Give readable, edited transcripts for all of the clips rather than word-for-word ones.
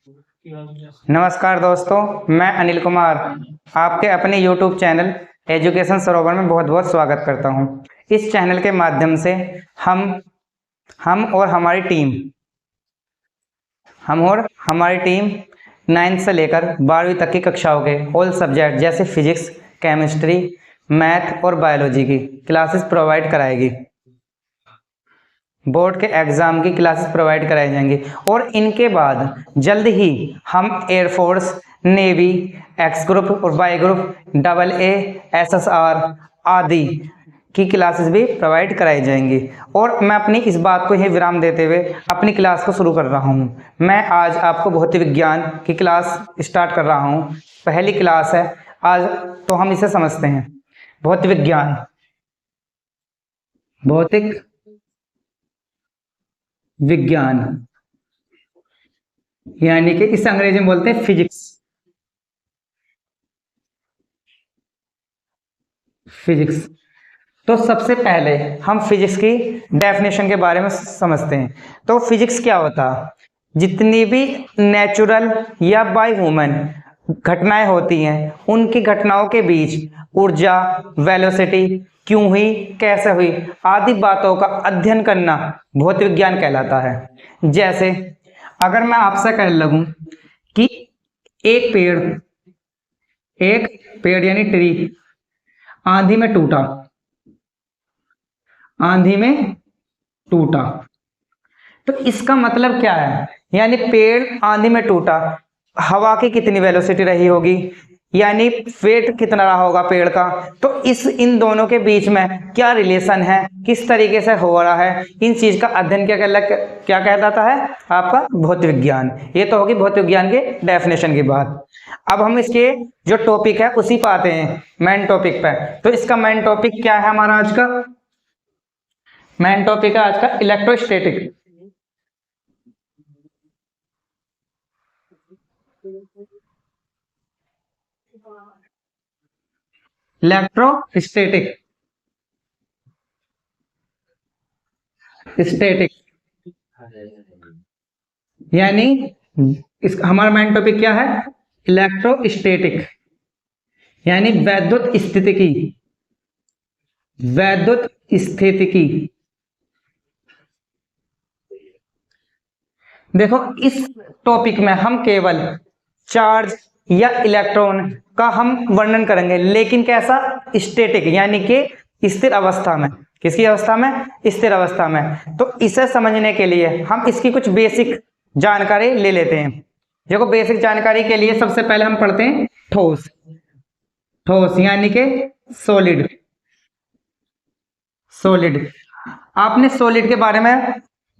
नमस्कार दोस्तों, मैं अनिल कुमार आपके अपने YouTube चैनल एजुकेशन सरोवर में बहुत बहुत स्वागत करता हूं। इस चैनल के माध्यम से हम और हमारी टीम 9th से लेकर 12वीं तक की कक्षाओं के ऑल सब्जेक्ट जैसे फिजिक्स, केमिस्ट्री, मैथ और बायोलॉजी की क्लासेस प्रोवाइड कराएगी। बोर्ड के एग्ज़ाम की क्लासेस प्रोवाइड कराई जाएंगी और इनके बाद जल्द ही हम एयरफोर्स, नेवी, एक्स ग्रुप और वाई ग्रुप, AA, SSR आदि की क्लासेस भी प्रोवाइड कराई जाएंगी। और मैं अपनी इस बात को ही विराम देते हुए अपनी क्लास को शुरू कर रहा हूँ। मैं आज आपको भौतिक विज्ञान की क्लास स्टार्ट कर रहा हूँ। पहली क्लास है आज, तो हम इसे समझते हैं। भौतिक विज्ञान, भौतिक विज्ञान यानी कि इस अंग्रेजी में बोलते हैं फिजिक्स। तो सबसे पहले हम फिजिक्स की डेफिनेशन के बारे में समझते हैं। तो फिजिक्स क्या होता है? जितनी भी नेचुरल या बाय ह्यूमन घटनाएं होती हैं, उनकी घटनाओं के बीच ऊर्जा, वेलोसिटी क्यों हुई, कैसे हुई आदि बातों का अध्ययन करना भौतिक विज्ञान कहलाता है। जैसे अगर मैं आपसे कह लगूं कि एक पेड़ यानी ट्री आंधी में टूटा, तो इसका मतलब क्या है? यानी पेड़ आंधी में टूटा, हवा की कितनी वेलोसिटी रही होगी, यानी वेट कितना रहा होगा पेड़ का, तो इन दोनों के बीच में क्या रिलेशन है, किस तरीके से हो रहा है, इन चीज का अध्ययन क्या कहलाता है? आपका भौतिक विज्ञान। ये तो होगी भौतिक विज्ञान के डेफिनेशन की बात। अब हम इसके जो टॉपिक है उसी पर आते हैं, मेन टॉपिक पे। तो इसका मेन टॉपिक क्या है? हमारा आज का मेन टॉपिक है आज का इलेक्ट्रोस्टैटिक। इलेक्ट्रोस्टैटिक स्टैटिक यानी इस हमारा मेन टॉपिक क्या है? इलेक्ट्रोस्टैटिक यानी वैद्युत स्थितिकी। देखो, इस टॉपिक में हम केवल चार्ज या इलेक्ट्रॉन का हम वर्णन करेंगे, लेकिन कैसा? स्टैटिक यानी कि स्थिर अवस्था में। किसकी अवस्था में? स्थिर अवस्था में। तो इसे समझने के लिए हम इसकी कुछ बेसिक जानकारी ले लेते हैं। देखो, बेसिक जानकारी के लिए सबसे पहले हम पढ़ते हैं ठोस यानी कि सॉलिड। आपने सॉलिड के बारे में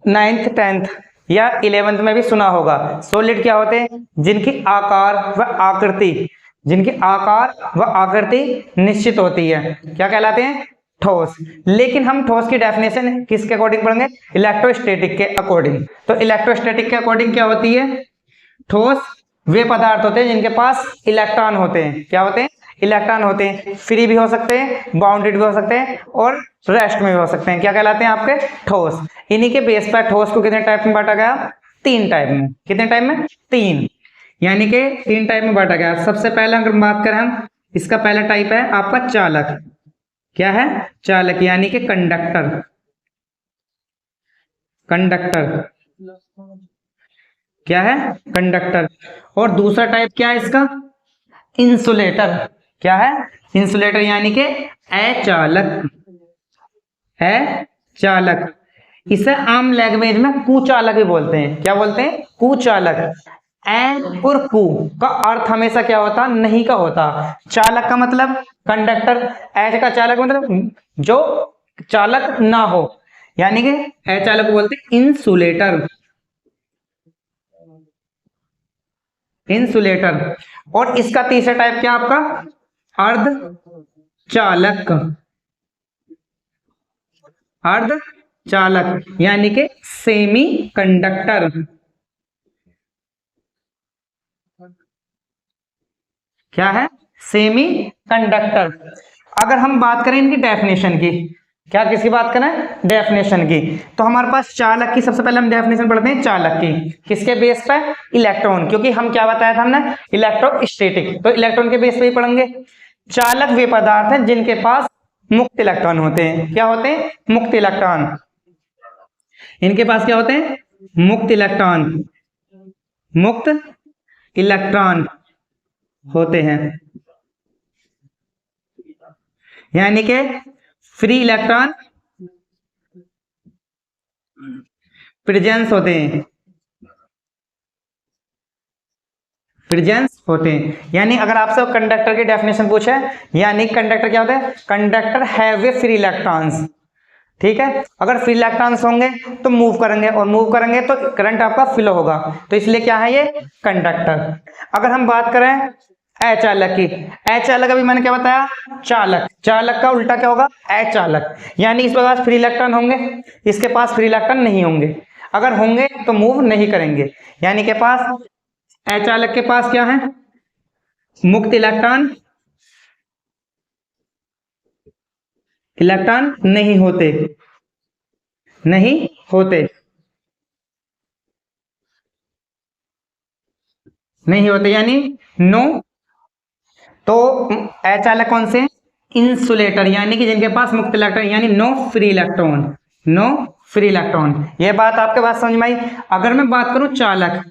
9th 10th या 11th में भी सुना होगा। सॉलिड क्या होते हैं? जिनकी आकार व आकृति निश्चित होती है, क्या कहलाते हैं? ठोस। लेकिन हम ठोस की डेफिनेशन किसके अकॉर्डिंग पढ़ेंगे? इलेक्ट्रोस्टैटिक के अकॉर्डिंग। तो इलेक्ट्रोस्टैटिक के अकॉर्डिंग क्या होती है? ठोस वे पदार्थ होते हैं जिनके पास इलेक्ट्रॉन होते हैं। क्या होते हैं? इलेक्ट्रॉन होते हैं। फ्री भी हो सकते हैं, बाउंडेड भी हो सकते हैं और रेस्ट में भी हो सकते हैं। क्या कहलाते हैं? आपके ठोस। इन्हीं के बेस पर ठोस को कितने टाइप में बांटा गया? 3 टाइप में। कितने टाइप में? 3, यानी कि 3 टाइप में बांटा गया। सबसे पहले अगर बात करें हम, इसका पहला टाइप है आपका चालक। क्या है? चालक यानी कि कंडक्टर। क्या है? कंडक्टर। और दूसरा टाइप क्या है इसका? इंसुलेटर। क्या है? इंसुलेटर यानी कि अचालक। इसे आम लैंग्वेज में कुचालक भी बोलते हैं। क्या बोलते हैं? कुचालक। ए और कु का अर्थ हमेशा क्या होता? नहीं का होता। चालक का मतलब कंडक्टर, ऐसे का चालक मतलब जो चालक ना हो, यानी कि अचालक बोलते हैं इंसुलेटर। और इसका तीसरा टाइप क्या आपका? अर्धचालक यानी कि सेमी कंडक्टर। क्या है? Semi conductor. अगर हम बात करें इनकी डेफिनेशन की, क्या किसकी बात करें? डेफिनेशन की। तो हमारे पास चालक की सबसे पहले हम डेफिनेशन पढ़ते हैं चालक की। किसके बेस पे? इलेक्ट्रॉन, क्योंकि हम क्या बताया था हमने? इलेक्ट्रोस्टैटिक, तो इलेक्ट्रॉन के बेस पे ही पढ़ेंगे। चालक वे पदार्थ हैं जिनके पास मुक्त इलेक्ट्रॉन होते हैं। क्या होते हैं? मुक्त इलेक्ट्रॉन। इनके पास क्या होते हैं? मुक्त इलेक्ट्रॉन, मुक्त इलेक्ट्रॉन होते हैं, यानी कि फ्री इलेक्ट्रॉन प्रेजेंस होते हैं, प्रेजेंस होते हैं। यानी अगर आपसे कंडक्टर की डेफिनेशन पूछे, यानी कंडक्टर क्या होता है? Conductor have a free electrons. ठीक है, अगर फ्री इलेक्ट्रॉन्स होंगे तो मूव करेंगे, और मूव करेंगे तो करंट आपका फ्लो होगा, तो इसलिए क्या है ये? कंडक्टर। अगर हम बात करें अचालक की, अचालक अभी मैंने क्या बताया? चालक। चालक का उल्टा क्या होगा? अचालक। यानी इसके पास फ्री इलेक्ट्रॉन होंगे, इसके पास फ्री इलेक्ट्रॉन नहीं होंगे। अगर होंगे तो मूव नहीं करेंगे, यानी के पास अचालक के पास क्या है? मुक्त इलेक्ट्रॉन, इलेक्ट्रॉन नहीं होते, नहीं होते, नहीं होते, यानी नो। तो अचालक कौन से? इंसुलेटर, यानी कि जिनके पास मुक्त इलेक्ट्रॉन, यानी no free electron, no free electron. ये बात आपके पास समझ में आई? अगर मैं बात करूं चालक,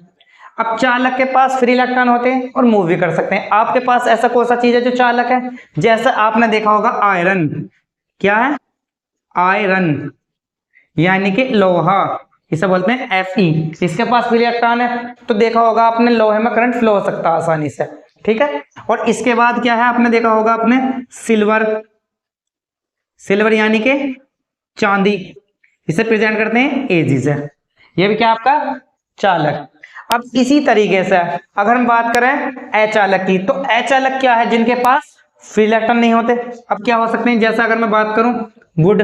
अब चालक के पास फ्री इलेक्ट्रॉन होते हैं और मूव भी कर सकते हैं। आपके पास ऐसा कौन सा चीज है जो चालक है? जैसे आपने देखा होगा आयरन। क्या है? आयरन, यानी कि लोहा, इसे बोलते हैं Fe। इसके पास फ्री इलेक्ट्रॉन है, तो देखा होगा आपने लोहे में करंट फ्लो हो सकता है आसानी से। ठीक है, और इसके बाद क्या है? आपने देखा होगा आपने सिल्वर, सिल्वर यानी कि चांदी, इसे प्रेजेंट करते हैं Ag से। ये भी क्या आपका? चालक। अब इसी तरीके से अगर हम बात करें अचालक की, तो अचालक क्या है? जिनके पास फ्री इलेक्ट्रॉन नहीं होते। अब क्या हो सकते हैं? जैसा अगर मैं बात करूं वुड,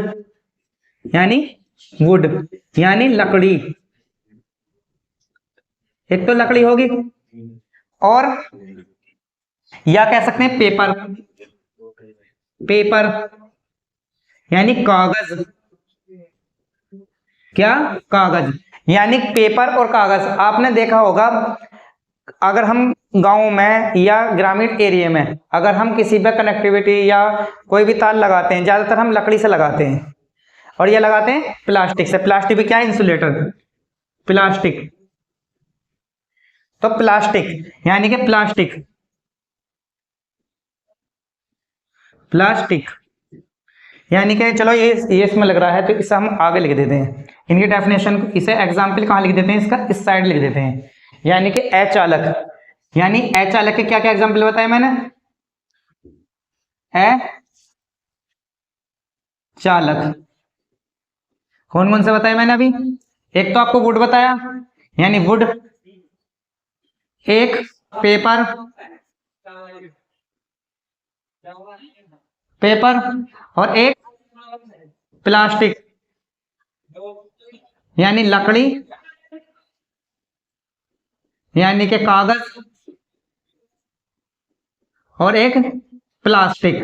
यानी वुड यानी लकड़ी, एक तो लकड़ी होगी, और या कह सकते हैं पेपर, पेपर यानी कागज। क्या? कागज, यानी पेपर और कागज। आपने देखा होगा अगर हम गांव में या ग्रामीण एरिया में अगर हम किसी पे कनेक्टिविटी या कोई भी तार लगाते हैं, ज्यादातर हम लकड़ी से लगाते हैं, और ये लगाते हैं प्लास्टिक से। प्लास्टिक भी क्या है? Insulator, plastic. तो प्लास्टिक यानी कि प्लास्टिक, प्लास्टिक यानी कि चलो ये इसमें लग रहा है, तो इसे हम आगे लिख देते हैं इनकी डेफिनेशन को। इसे एग्जाम्पल कहाँ लिख देते हैं? इसका इस साइड लिख देते हैं, यानी कि अचालक। यानी अचालक के क्या क्या एग्जाम्पल बताए मैंने? अचालक कौन कौन से बताए मैंने अभी? एक तो आपको वुड बताया, यानी वुड, एक पेपर, पेपर, और एक प्लास्टिक यानी लकड़ी, यानी कि कागज, और एक प्लास्टिक।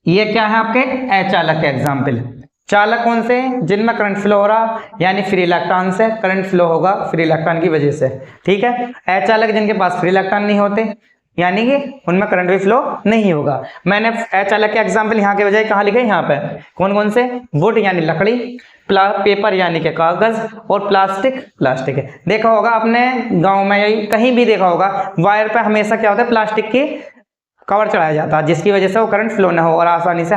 ये क्या है? आपके अचालक के एग्जाम्पल। चालक कौन से? जिनमें करंट फ्लो हो रहा, यानी फ्री इलेक्ट्रॉन से करंट फ्लो होगा, फ्री इलेक्ट्रॉन की वजह से। ठीक है, अचालक जिनके पास फ्री इलेक्ट्रॉन नहीं होते, यानी कि उनमें करंट भी फ्लो नहीं होगा। मैंने अचालक के एग्जाम्पल यहाँ के बजाय कहाँ लिखे? यहाँ पे। कौन कौन से? वुड यानी लकड़ी, पेपर यानी कि कागज, और प्लास्टिक, प्लास्टिक है। देखा होगा आपने गांव में या कहीं भी देखा होगा वायर पे हमेशा क्या होता है? प्लास्टिक की कवर चढ़ाया जाता है, जिसकी वजह से वो करंट फ्लो ना हो और आसानी से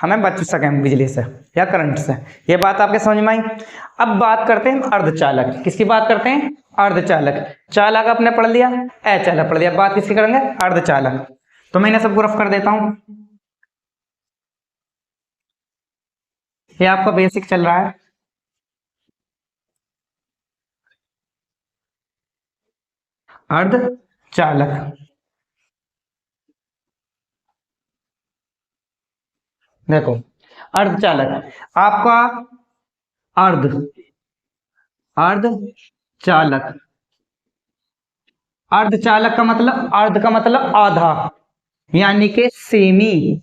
हमें बच सकें बिजली से या करंट से। ये बात आपके समझ में आई? अब बात करते हैं अर्धचालक। किसकी बात करते हैं? अर्धचालक। चालक आपने पढ़ लिया, अचालक पढ़ लिया, बात किसकी करेंगे? अर्धचालक। तो मैं इन्हें सबको रफ कर देता हूं। ये आपका बेसिक चल रहा है। अर्धचालक, देखो अर्धचालक आपका अर्ध, अर्धचालक। अर्धचालक का मतलब, अर्ध का मतलब आधा, यानी कि सेमी,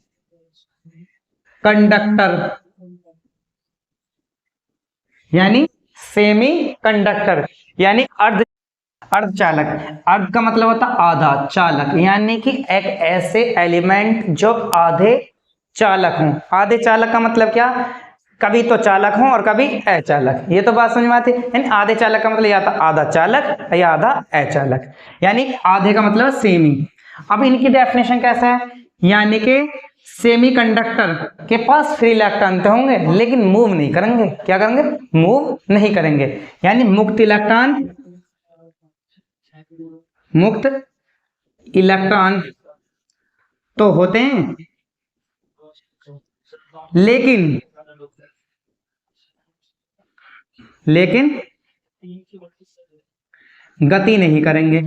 कंडक्टर यानी सेमी कंडक्टर यानी अर्धचालक। अर्ध का मतलब होता आधा, चालक यानी कि एक ऐसे एलिमेंट जो आधे चालक हों। आधे चालक का मतलब क्या, कभी तो चालक हों और कभी अचालक। ये तो बात समझ में आती है। यानी आधे चालक का मतलब या तो आधा चालक या आधा अचालक, यानी आधे का मतलब सेमी। अब इनकी डेफिनेशन कैसा है, यानी कि सेमी कंडक्टर के पास फ्री इलेक्ट्रॉन तो होंगे लेकिन मूव नहीं करेंगे। क्या करेंगे, मूव नहीं करेंगे। यानी मुक्त इलेक्ट्रॉन तो होते हैं लेकिन गति नहीं करेंगे।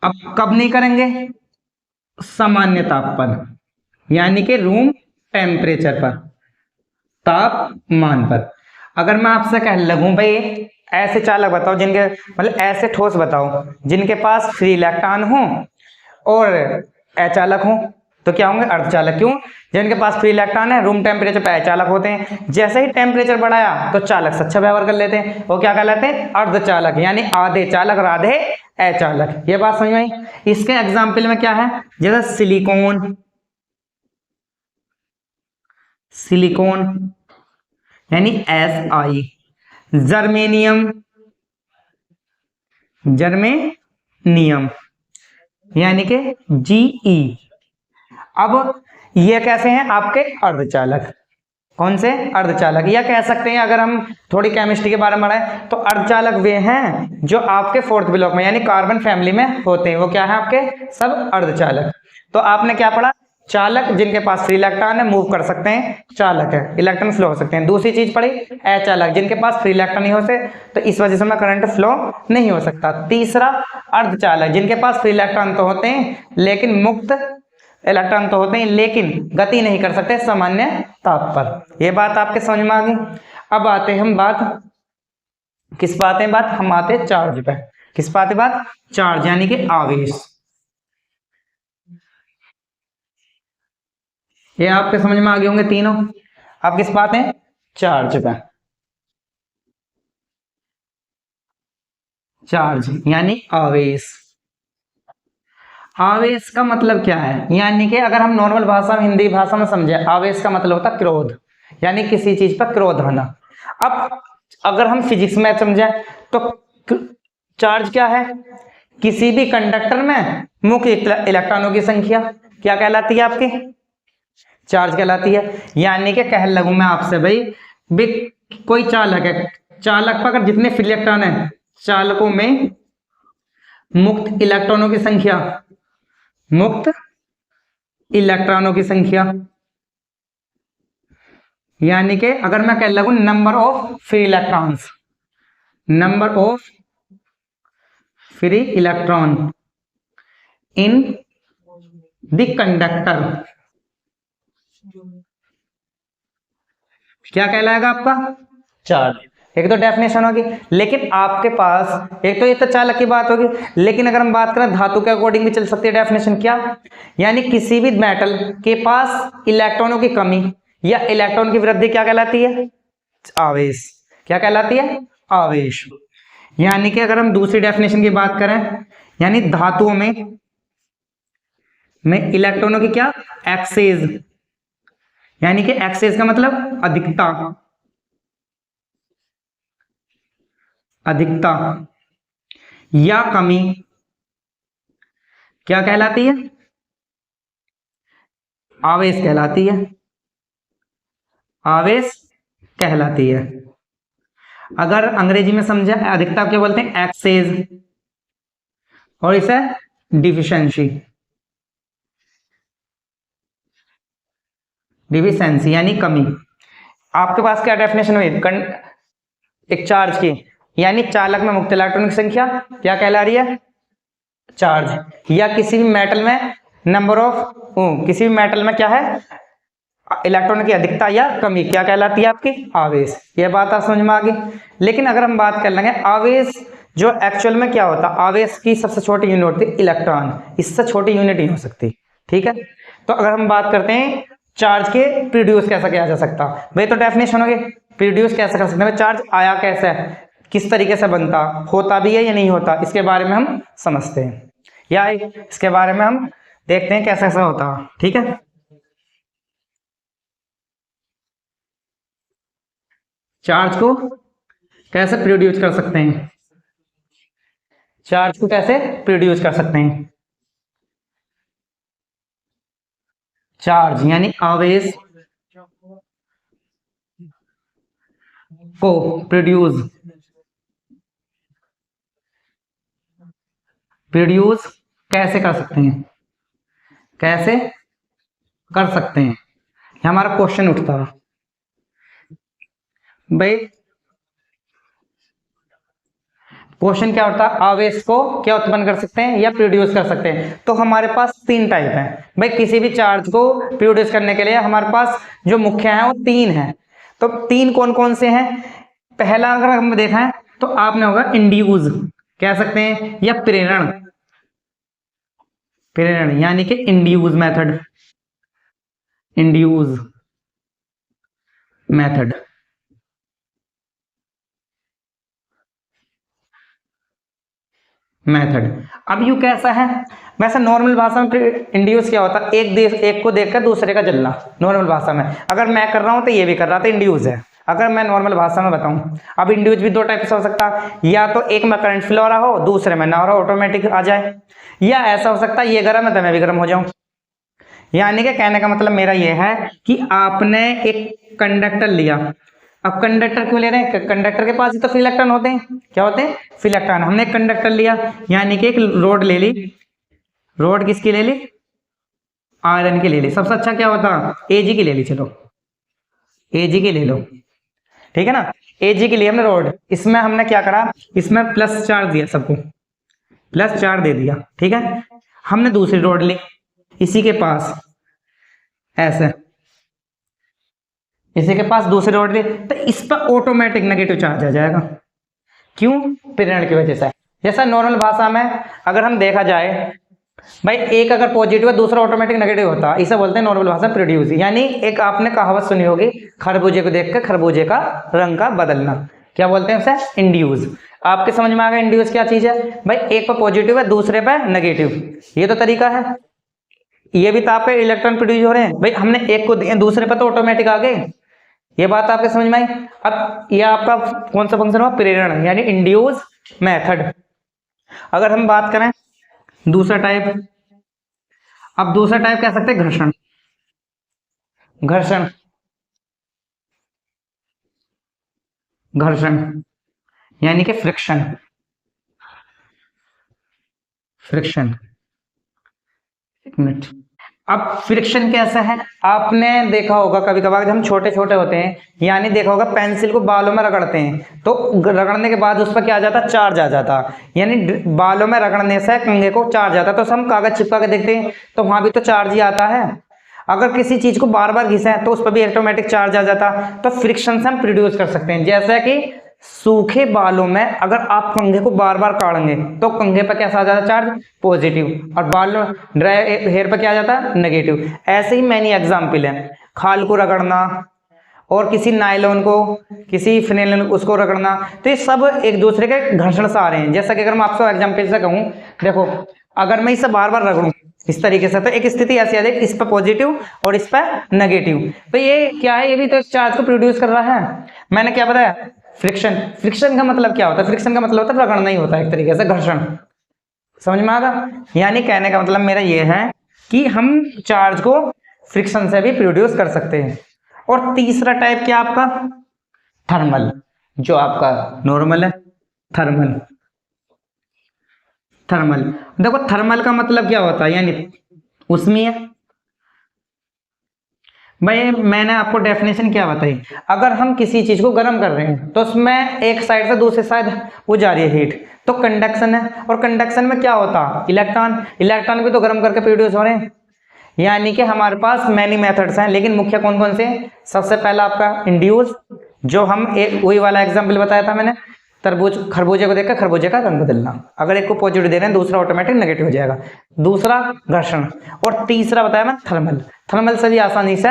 अब कब नहीं करेंगे, सामान्य ताप पर, यानी कि रूम टेम्परेचर पर, तापमान पर। अगर मैं आपसे कह लगूं भाई ऐसे चालक बताओ जिनके मतलब ऐसे ठोस बताओ जिनके पास फ्री इलेक्ट्रॉन हो और अचालक हो, तो क्या होंगे, अर्धचालक। क्यों, जिनके पास फ्री इलेक्ट्रॉन है रूम टेम्परेचर पर अचालक होते हैं, जैसे ही टेम्परेचर बढ़ाया तो चालक से अच्छा व्यवहार कर लेते हैं, वो क्या कहलाते हैं, अर्धचालक, यानी आधे चालक और आधे अचालक। ये बात समझ में आई। इसके एग्जाम्पल में क्या है, जैसे सिलिकॉन यानी Si, जर्मेनियम यानी कि Ge। अब ये कैसे हैं आपके अर्धचालक, कौन से, अर्धचालक। या कह सकते हैं अगर हम थोड़ी केमिस्ट्री के बारे में पढ़ाएं तो अर्धचालक वे हैं जो आपके फोर्थ ब्लॉक में यानी कार्बन फैमिली में होते हैं, वो क्या है आपके सब अर्धचालक। तो आपने क्या पढ़ा, चालक जिनके पास फ्री इलेक्ट्रॉन है मूव कर सकते हैं, चालक है, इलेक्ट्रॉन फ्लो हो सकते हैं। दूसरी चीज पढ़ी अचालक, जिनके पास फ्री इलेक्ट्रॉन नहीं होते तो इस वजह से में करंट फ्लो नहीं हो सकता। तीसरा अर्धचालक, जिनके पास फ्री इलेक्ट्रॉन तो होते हैं लेकिन मुक्त इलेक्ट्रॉन तो होते हैं लेकिन गति नहीं कर सकते सामान्य ताप पर। यह बात आपके समझ में आ गई। अब आते हैं हम बात किस बात है, बात हम आते हैं चार्ज पे। किस बात है बात, चार्ज यानी कि आवेश। ये आपके समझ में आ गए होंगे तीनों। अब किस बात है, चार्ज पे। चार्ज यानी आवेश। आवेश का मतलब क्या है, यानी कि अगर हम नॉर्मल भाषा में हिंदी भाषा में समझे, आवेश का मतलब होता है क्रोध, यानी किसी चीज पर क्रोध आना। अब अगर हम फिजिक्स में समझे तो चार्ज क्या है, किसी भी कंडक्टर में मुख्य इलेक्ट्रॉनों की संख्या क्या कहलाती है आपकी, चार्ज कहलाती है। यानी कि कह लगूं मैं आपसे भाई कोई चालक है, चालक पर अगर जितने फ्री इलेक्ट्रॉन है, चालकों में मुक्त इलेक्ट्रॉनों की संख्या, मुक्त इलेक्ट्रॉनों की संख्या, यानी कि अगर मैं कह लगूं number of free electrons, number of free electron in the conductor, क्या कहलाएगा आपका, चार्ज। एक तो डेफिनेशन होगी, लेकिन आपके पास एक तो ये तो चालक की बात होगी, लेकिन अगर हम बात करें धातु के अकॉर्डिंग भी चल सकती है डेफिनेशन। क्या, यानी किसी भी मेटल के पास इलेक्ट्रॉनों की कमी या इलेक्ट्रॉन की वृद्धि क्या कहलाती है, आवेश। क्या कहलाती है, आवेश। यानी कि अगर हम दूसरी डेफिनेशन की बात करें, यानी धातुओं में इलेक्ट्रॉनों की क्या, एक्सेस, यानी कि एक्सेस का मतलब अधिकता, अधिकता या कमी क्या कहलाती है, आवेश कहलाती है, आवेश कहलाती है। अगर अंग्रेजी में समझा अधिकता क्या बोलते हैं, एक्सेस, और इसे डिफिशिएंसी, डिफिशिएंसी यानी कमी। आपके पास क्या डेफिनेशन हुई एक चार्ज की, यानी चालक में मुक्त इलेक्ट्रॉन की संख्या क्या कहला रही है, चार्ज। या किसी भी मेटल में नंबर ऑफ, किसी भी मेटल में क्या है, इलेक्ट्रॉन की अधिकता या कमी क्या कहलाती है आपकी? आवेश। ये बात आप समझ में आ गई। लेकिन अगर हम बात कर लेंगे आवेश जो एक्चुअल में क्या होता है, आवेश की सबसे छोटी यूनिट होती है इलेक्ट्रॉन, इससे छोटी यूनिट नहीं हो सकती, ठीक है। तो अगर हम बात करते हैं चार्ज के प्रोड्यूस कैसा किया जा सकता, भाई तो डेफिनेशन हो गई, प्रोड्यूस कैसे कर सकते हैं, चार्ज आया कैसे है, किस तरीके से बनता, होता भी है या नहीं होता, इसके बारे में हम समझते हैं, या इसके बारे में हम देखते हैं कैसा कैसा होता, ठीक है। चार्ज को कैसे प्रोड्यूस कर सकते हैं, चार्ज को कैसे प्रोड्यूस कर सकते हैं, चार्ज यानी आवेश को प्रोड्यूस कैसे कर सकते हैं, कैसे कर सकते हैं, ये हमारा क्वेश्चन उठता है भाई। क्वेश्चन क्या होता है, आवेश को क्या उत्पन्न कर सकते हैं या प्रोड्यूस कर सकते हैं। तो हमारे पास तीन टाइप है भाई, किसी भी चार्ज को प्रोड्यूस करने के लिए हमारे पास जो मुख्य है वो तीन है। तो तीन कौन कौन से हैं, पहला अगर हम देखा है तो आपने होगा इंड्यूस कह सकते हैं, या प्रेरण, प्रेरण यानी कि इंड्यूस मेथड, इंड्यूस मेथड। अब यू कैसा है, वैसे नॉर्मल भाषा में इंड्यूस क्या होता है, एक को देखकर दूसरे का जलना, नॉर्मल भाषा में। अगर मैं कर रहा हूं तो ये भी कर रहा था, इंड्यूस है। अगर मैं नॉर्मल भाषा में बताऊं, अब इंड्यूस भी दो टाइप से हो सकता है, या तो एक में करंट फ्लो हो रहा हो, दूसरे में ना हो रहा, ऑटोमेटिक आ जाए, या ऐसा हो सकता है ये गर्म है तो मैं भी गर्म हो जाऊं। यानी कि कहने का मतलब मेरा ये है कि आपने एक कंडक्टर लिया, अब कंडक्टर क्यों ले रहे हैं, कंडक्टर के पास ही तो फ्री इलेक्ट्रॉन होते हैं, क्या होते हैं, फ्री इलेक्ट्रॉन। हमने एक कंडक्टर लिया यानी कि एक रोड ले ली, रोड किसकी ले ली, आयरन की ले ली, सबसे अच्छा क्या होता, एजी की ले ली, चलो एजी की ले लो, ठीक है ना। एजी की लिए हमने रोड, इसमें हमने क्या करा, इसमें प्लस चार्ज दिया, सबको प्लस चार्ज दे दिया, ठीक है। हमने दूसरी रोड ली, इसी के पास ऐसे, इसी के पास दूसरी रोड ली, तो इस पर ऑटोमेटिक नेगेटिव चार्ज आ जाएगा, क्यों, प्रेरण की वजह से। जैसा नॉर्मल भाषा में अगर हम देखा जाए भाई, एक अगर पॉजिटिव है दूसरा ऑटोमेटिक नेगेटिव होता है, इसे बोलते हैं नॉर्मल भाषा प्रोड्यूस। यानी एक आपने कहावत सुनी होगी, खरबूजे को देखकर खरबूजे का रंग का बदलना, क्या बोलते हैं उसे, इंड्यूस। आपके समझ में आ गया इंड्यूस क्या चीज है भाई, एक पर पॉजिटिव है दूसरे पर नेगेटिव, ये तो तरीका है। ये भी तो आपके इलेक्ट्रॉन प्रोड्यूस हो रहे हैं भाई, हमने एक को दिए दूसरे पर तो ऑटोमेटिक आ गए, ये बात आपके समझ में आई। अब ये आपका कौन सा फंक्शन हुआ, प्रेरण यानी इंड्यूस मेथड। अगर हम बात करें दूसरा टाइप, अब दूसरा टाइप कह सकते हैं घर्षण, घर्षण, घर्षण यानी कि फ्रिक्शन, फ्रिक्शन, एक मिनट। अब फ्रिक्शन कैसा है, आपने देखा होगा कभी कभार जब हम छोटे छोटे होते हैं, यानी देखा होगा पेंसिल को बालों में रगड़ते हैं, तो रगड़ने के बाद उस पर क्या आ जाता, चार्ज आ जाता, यानी बालों में रगड़ने से कंघे को चार्ज आता, तो हम कागज चिपका के देखते हैं तो वहां भी तो चार्ज ही आता है। अगर किसी चीज को बार बार घिसे तो उस पर भी ऑटोमेटिक चार्ज आ जाता, तो फ्रिक्शन से हम प्रोड्यूस कर सकते हैं। जैसा कि सूखे बालों में अगर आप कंघे को बार बार काटेंगे तो कंघे पर कैसा आ जाता है, चार्ज पॉजिटिव, और बालों ड्राई हेयर पर क्या आ जाता है, नेगेटिव। ऐसे ही मैनी एग्जाम्पल है, खाल को रगड़ना और किसी नायलॉन को, किसी फिनेल उसको रगड़ना, तो ये सब एक दूसरे के घर्षण से आ रहे हैं। जैसा कि अगर मैं आपसे एग्जाम्पल से कहूँ, देखो अगर मैं इसे बार बार रगड़ूं इस तरीके से, तो एक स्थिति ऐसी आ जाएगी, इस पर पॉजिटिव और इस पर नेगेटिव, तो ये क्या है, ये भी तो चार्ज को प्रोड्यूस कर रहा है। मैंने क्या बताया, फ्रिक्शन। फ्रिक्शन का मतलब क्या होता है, फ्रिक्शन का मतलब होता है रगड़ना ही होता है, एक तरीके से घर्षण, समझ में आ गया। यानी कहने का मतलब मेरा ये है कि हम चार्ज को फ्रिक्शन से भी प्रोड्यूस कर सकते हैं। और तीसरा टाइप क्या आपका, थर्मल, जो आपका नॉर्मल है, थर्मल। थर्मल देखो, थर्मल का मतलब क्या होता है, यानी उसमें भाई मैंने आपको डेफिनेशन क्या बताई, अगर हम किसी चीज को गर्म कर रहे हैं तो उसमें एक साइड से दूसरी साइड वो जा रही है हीट, तो कंडक्शन है, और कंडक्शन में क्या होता है, इलेक्ट्रॉन, इलेक्ट्रॉन भी तो गर्म करके प्रोड्यूस हो रहे हैं। यानी कि हमारे पास मैनी मेथड्स हैं, लेकिन मुख्य कौन कौन से हैं? सबसे पहला आपका इंड्यूस, जो हम एक वही वाला एग्जाम्पल बताया था मैंने, तरबूज खरबूजे को देखकर खरबूजे का रंग बदलना। अगर एक को पॉजिटिव दे रहे हैं, दूसरा ऑटोमेटिक नेगेटिव हो जाएगा। दूसरा घर्षण, और तीसरा बताया मैं थर्मल। थर्मल से भी आसानी से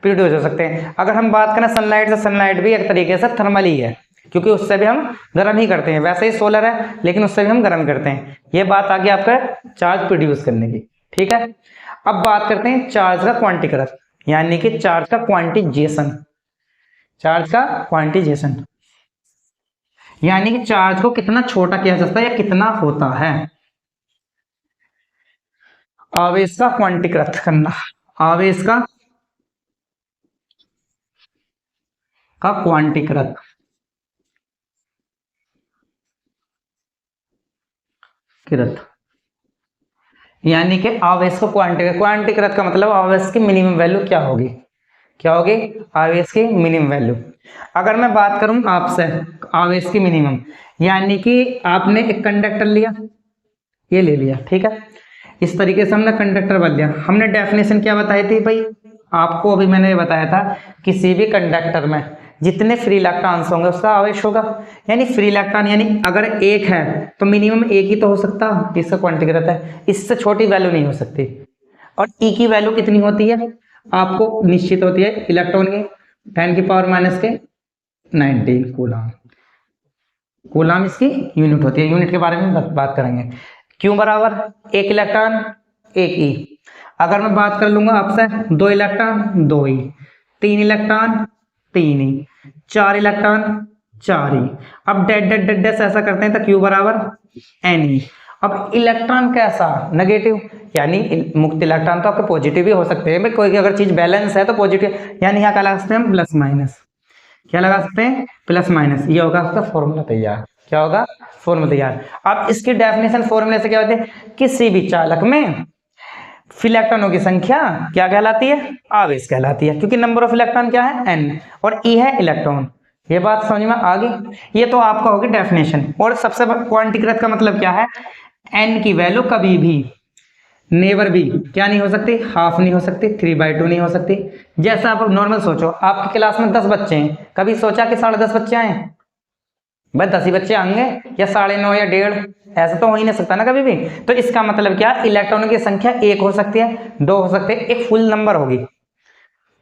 प्रोड्यूस हो सकते हैं। अगर हम बात करें सनलाइट से, सनलाइट भी एक तरीके से थर्मल ही है, क्योंकि उससे भी हम गर्म ही करते हैं। वैसे ही सोलर है, लेकिन उससे भी हम गर्म करते हैं। ये बात आ गई आपका चार्ज प्रोड्यूस करने की, ठीक है। अब बात करते हैं चार्ज का क्वांटीकृत, यानी कि चार्ज का क्वांटिजेशन। चार्ज का क्वांटिजेशन यानी कि चार्ज को कितना छोटा किया जा सकता है या कितना होता है। आवेश का क्वांटीकृत करना, आवेश का क्वांटीकृत, यानी कि आवेश को क्वांटीकृत का मतलब आवेश की मिनिमम वैल्यू क्या होगी, क्या होगी? आवेश की मिनिमम वैल्यू। अगर मैं बात करूं आपसे आवेश की मिनिमम, यानी कि आपने एक कंडक्टर लिया, ये ले लिया, ठीक है। इस तरीके से हमने कंडक्टर बन लिया। हमने डेफिनेशन क्या बताई थी भाई? आपको अभी मैंने बताया था, किसी भी कंडक्टर में जितने फ्री इलेक्ट्रॉन्स होंगे उसका आवेश होगा। यानी फ्री इलेक्ट्रॉन, यानी अगर एक है तो मिनिमम एक ही तो हो सकता, इसका क्वांटीकृत है, इससे छोटी वैल्यू नहीं हो सकती। और ई की वैल्यू कितनी होती है आपको निश्चित होती है, इलेक्ट्रॉन की 10 की पावर माइनस के 19 कूलम। कूलम इसकी यूनिट होती है, यूनिट के बारे में बात करेंगे। क्यों बराबर? एक इलेक्ट्रॉन एक ई। अगर मैं बात कर लूंगा आपसे 2 इलेक्ट्रॉन 2 ई, 3 इलेक्ट्रॉन 3 ई, 4 इलेक्ट्रॉन 4 ई। अब डेड डेड डेड डेड ऐसा करते हैं तो क्यू बराबर एन ई। अब इलेक्ट्रॉन कैसा? नेगेटिव, यानी मुक्त इलेक्ट्रॉन तो आपके पॉजिटिव भी हो सकते हैं। कोई अगर चीज बैलेंस है तो पॉजिटिव, यानी यहाँ क्या लगा सकते हैं हम? Plus minus. क्या लगा सकते हैं? Plus minus. ये होगा आपका फॉर्मूला तैयार। क्या होगा? फॉर्मूला तैयार। अब इसकी डेफिनेशन फॉर्मूले से क्या होती है? किसी भी चालक में इलेक्ट्रॉनों की संख्या क्या कहलाती है? आवेश कहलाती है, क्योंकि नंबर ऑफ इलेक्ट्रॉन क्या है? n, और e है इलेक्ट्रॉन। ये बात समझ में आ गई? ये तो आपका होगी डेफिनेशन। और सबसे क्वांटीकृत का मतलब क्या है? n की वैल्यू कभी भी नेवर भी क्या नहीं हो सकती? हाफ नहीं हो सकती, 3/2 नहीं हो सकती। जैसा आप नॉर्मल सोचो, आपकी क्लास में 10 बच्चे हैं, कभी सोचा कि 10.5 बच्चे आए? भाई 10 ही बच्चे आएंगे, या 9.5 या 1.5, ऐसा तो हो ही नहीं सकता ना कभी भी। तो इसका मतलब क्या? इलेक्ट्रॉनों की संख्या 1 हो सकती है, 2 हो सकते हैं, एक फुल नंबर होगी।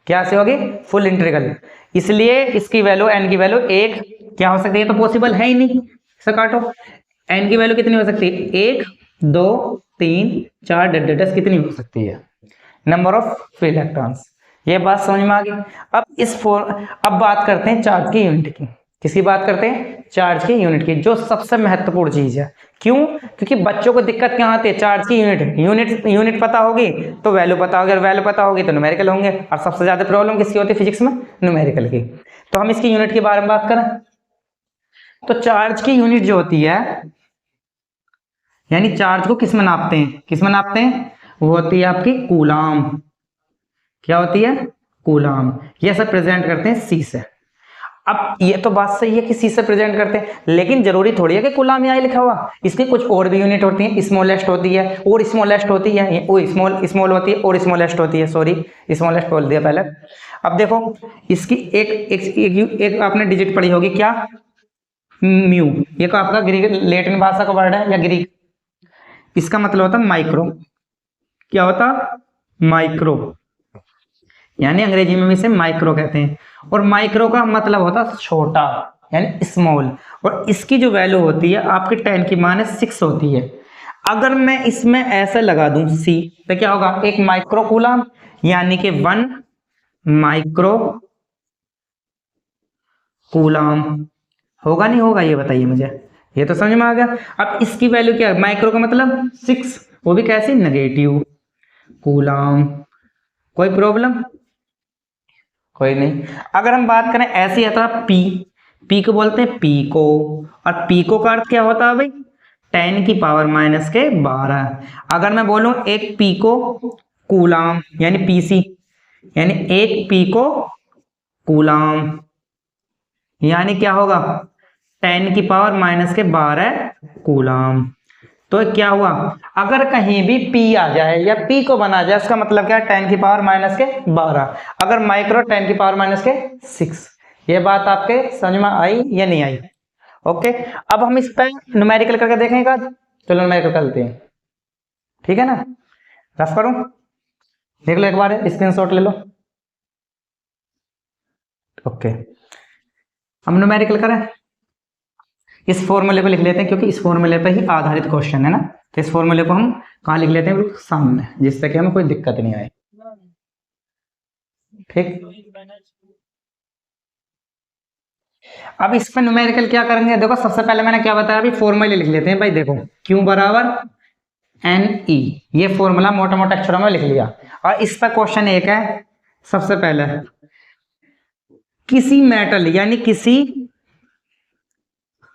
क्या से होगी? Full integral. इसलिए इसकी वैल्यू n की वैल्यू 1 क्या हो सकती है? तो पॉसिबल है ही नहीं। इसे काटो, n की वैल्यू कितनी हो सकती है? 1 2 3 4 10 कितनी हो सकती है? Number of free electrons. ये बात समझ में आ गई। अब बात करते हैं चार्ज की यूनिट की। किसकी बात करते हैं? चार्ज की यूनिट की, जो सबसे महत्वपूर्ण चीज है। क्यों? क्योंकि बच्चों को दिक्कत क्या आती है? चार्ज की यूनिट पता होगी तो वैल्यू पता होगी, और वैल्यू पता होगी तो न्यूमेरिकल होंगे। और सबसे ज्यादा प्रॉब्लम किसकी होती है फिजिक्स में? न्यूमेरिकल की। तो हम इसकी यूनिट के बारे में बात करें तो चार्ज की यूनिट जो होती है, यानी चार्ज को किस में नापते हैं? किस में नापते हैं? वो होती है आपकी कूलाम। क्या होती है? कूलाम। ये सब प्रेजेंट करते हैं सी से। अब ये तो बात सही है कि सी से प्रेजेंट करते हैं, लेकिन जरूरी थोड़ी है कि कूलाम यहाँ लिखा हुआ। इसकी कुछ और भी यूनिट होती है, स्मॉलेस्ट होती है और स्मॉलेस्ट होती है, वो स्मॉल होती है और स्मॉलेस्ट होती है। सॉरी, स्मॉलेस्ट बोल दिया पहले। अब देखो, इसकी एक आपने डिजिट पढ़ी होगी, क्या? म्यू। ये तो आपका ग्रीक लैटिन भाषा का वर्ड है या ग्रीक। इसका मतलब होता है माइक्रो। क्या होता? माइक्रो, यानी अंग्रेजी में भी इसे माइक्रो कहते हैं। और माइक्रो का मतलब होता है छोटा, यानी स्मॉल। और इसकी जो वैल्यू होती है आपकी 10⁻6 होती है। अगर मैं इसमें ऐसे लगा दूं C, तो क्या होगा? 1 माइक्रो कूलम, यानी कि 1 माइक्रो कूलम। होगा नहीं होगा? ये बताइए मुझे। ये तो समझ में आ गया। अब इसकी वैल्यू क्या है? माइक्रो का मतलब 6, वो भी कैसी? Negative coulomb. कोई प्रॉब्लम? कोई नहीं। अगर हम बात करें ऐसी है तो पी को बोलते हैं पीको। और पीको का अर्थ क्या होता है भाई? 10⁻⁻12। अगर मैं बोलूं एक पीको कूलम, यानी पीसी, यानी एक पीको कूलम, यानी क्या होगा? 10⁻12 कूलम। तो क्या हुआ, अगर कहीं भी P आ जाए या P को बना जाए, इसका मतलब क्या है, 10 की पावर माइनस के 12, अगर माइक्रो 10 की पावर माइनस के 6। ये बात आपके समझ में आई या नहीं आई? ओके, अब हम इस पर न्यूमेरिकल करके देखेंगे। चलो न्यूमेरिकल करते हैं, ठीक है ना। रफ करूं, देख लो एक बार, स्क्रीनशॉट ले लो। ओके, हम न्यूमेरिकल करें, इस फॉर्मूले को लिख लेते हैं क्योंकि इस फॉर्मूले पे ही आधारित क्वेश्चन है ना। तो इस फॉर्मूले को हम कहाँ लिख लेते हैं, सामने, जिससे कि हमें कोई दिक्कत नहीं आए। ठीक, अब इस पर न्यूमेरिकल क्या करेंगे, देखो सबसे पहले मैंने क्या बताया, अभी फॉर्मूले लिख लेते हैं भाई। देखो Q बराबर NE, ये फॉर्मूला मोटा मोटा अक्षरों में लिख लिया। और इस पर क्वेश्चन एक है, सबसे पहले किसी मेटल यानी किसी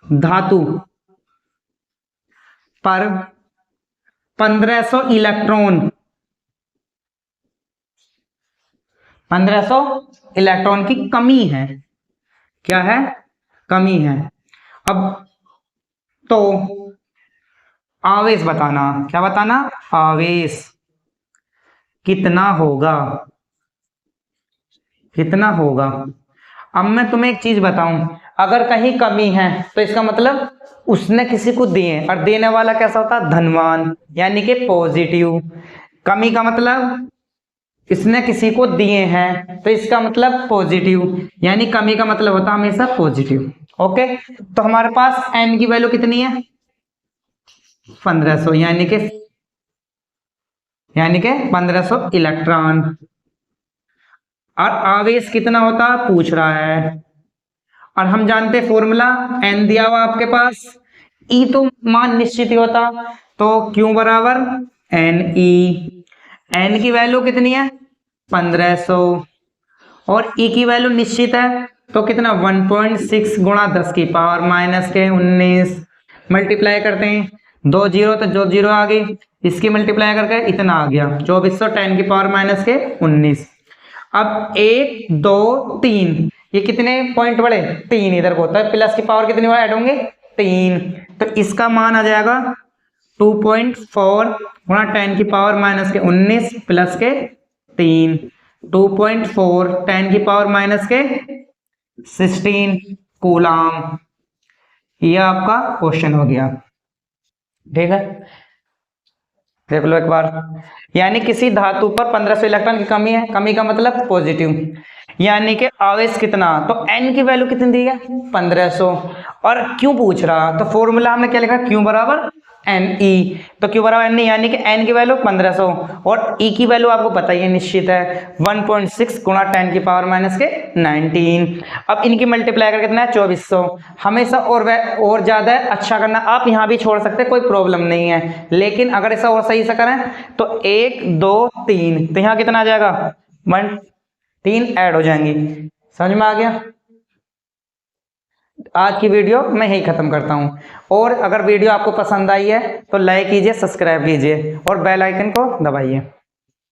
धातु पर 1500 इलेक्ट्रॉन, 1500 इलेक्ट्रॉन की कमी है। क्या है, कमी है। अब तो आवेश बताना, क्या बताना, आवेश कितना होगा, कितना होगा। अब मैं तुम्हें एक चीज बताऊं, अगर कहीं कमी है तो इसका मतलब उसने किसी को दिए, और देने वाला कैसा होता है, धनवान, यानी कि पॉजिटिव। कमी का मतलब इसने किसी को दिए हैं, तो इसका मतलब पॉजिटिव, यानी कमी का मतलब होता है हमेशा पॉजिटिव। ओके, तो हमारे पास n की वैल्यू कितनी है, 1500, यानी कि 1500 इलेक्ट्रॉन। और आवेश कितना होता पूछ रहा है, और हम जानते फॉर्मूला, n दिया हुआ आपके पास, E तो मान निश्चित ही होता, तो Q बराबर NE। n की वैल्यू कितनी है, 1500, और E की वैल्यू निश्चित है, तो कितना, 1.6 गुणा 10 की पावर माइनस के 19, मल्टीप्लाई करते हैं, 2 जीरो तो जो जीरो आ गई, इसकी मल्टीप्लाई करके इतना आ गया 2400 10 की पावर माइनस के 19। अब 1 2 3, ये कितने पॉइंट बढ़े, 3 इधर को होता है, प्लस की पावर कितनी ऐड होंगे, 3, तो इसका मान आ जाएगा 2.4 गुणा 10 की पावर माइनस के 19 प्लस के 3, 2.4 10 की पावर माइनस के 16 कूलाम। ये आपका क्वेश्चन हो गया, ठीक है। देख लो एक बार, यानी किसी धातु पर 1500 इलेक्ट्रॉन की कमी है, कमी का मतलब पॉजिटिव, यानी कि आवेश कितना, तो n की वैल्यू कितनी दी है, 1500, और क्यों पूछ रहा, तो फॉर्मूला हमने क्या लिखा, Q बराबर NE, तो Q बराबर NE, यानी कि n की वैल्यू 1500, और E की वैल्यू आपको पता ही है, निश्चित है, 1.6 गुणा 10 की पावर माइनस के 19। अब इनकी मल्टीप्लाई करके कितना है, 2400। हमेशा और ज्यादा अच्छा करना, आप यहाँ भी छोड़ सकते, कोई प्रॉब्लम नहीं है, लेकिन अगर ऐसा और सही से करें तो 1 2 3, तो यहाँ कितना आ जाएगा, 1 3 ऐड हो जाएंगी। समझ में आ गया। आज की वीडियो मैं यही खत्म करता हूं, और अगर वीडियो आपको पसंद आई है तो लाइक कीजिए, सब्सक्राइब कीजिए और बेल आइकन को दबाइए।